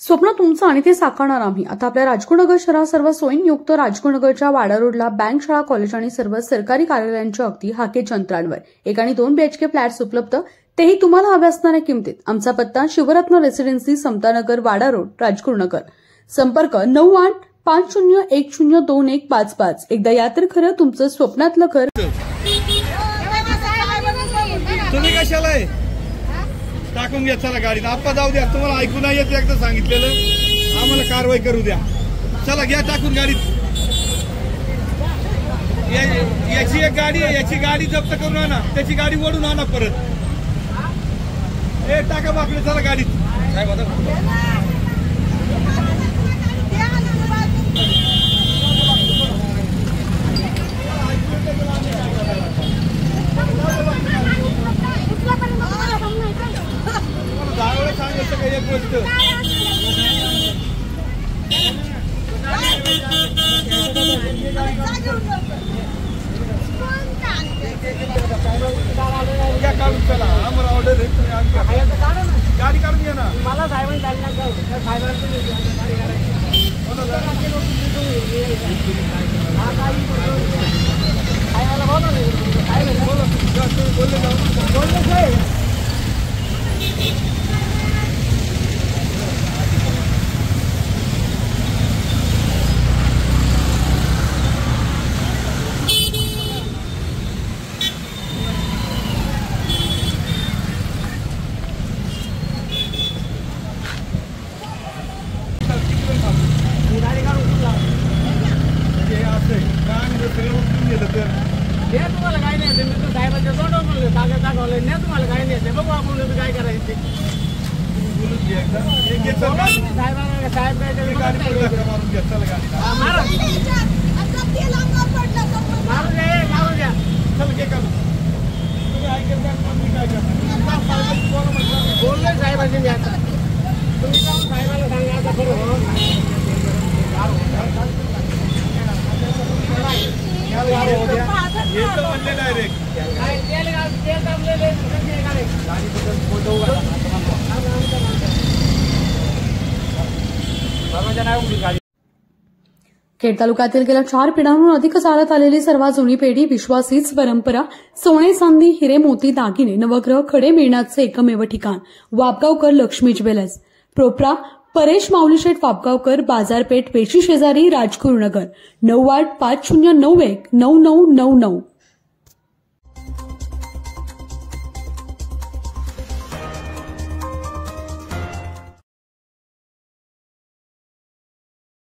स्वप्न तुमचं आणि ते साकारणार आम्ही. आता आपल्या राजगुरुनगर शहरात सर्व सोयींयुक्त राजगुरुनगरच्या वाडा रोडला बँक, शाळा, कॉलेज आणि सर्व सरकारी कार्यालयांच्या अगदी हाकेच्या अंतरावर 1 आणि 2 BHK फ्लॅट्स उपलब्ध, तेही तुम्हाला हव्या असणाऱ्या किमतीत. आमचा पत्ता शिवरत्न रेसिडेन्सी, समतानगर, वाडा रोड, राजगुरुनगर. संपर्क 9850102155. एकदा या तर खरं तुमचं स्वप्नातलं घर. तुम्ही कशाला आहे टाकून घ्या, चला गाडीत. आप्पा जाऊ द्या, तुम्हाला ऐकू नाही येत एकदा सांगितलेलं, आम्हाला कारवाई करू द्या. चला घ्या टाकून गाडीत. याची एक गाडी आहे, याची गाडी जप्त करून आणा, त्याची गाडी ओढून आणा परत. ए टाका बाकडे, चला गाडीत. सांगायचं काही एक गोष्ट काढून चला, आम्हाला ऑर्डर गाडी काढून घ्या ना. मला तुम्हाला काय नाही, मी तर साहेबांच्या तोंडावर बोलले, कागद दाखवले नाही, तुम्हाला काय नाही, बघू आपण काय करायचे. साहेब बोलले साहेबांनी, मी आता तुम्ही जाऊन साहेबांना सांगा आता खरं. खेड तालुक्यातील गेल्या 4 पिढ्यांहून अधिक चालत आलेली सर्वात जुनी पेढी, विश्वासीच परंपरा, सोने चांदी, हिरे मोती, दागिने, नवग्रह, खडे मिळण्याचे एकमेव ठिकाण वापगावकर लक्ष्मी ज्वेलर्स. प्रोप्रा परेश माऊलीशेठ वापगावकर, बाजारपेठ, पेशी शेजारी, राजगुरुनगर. 9850919999.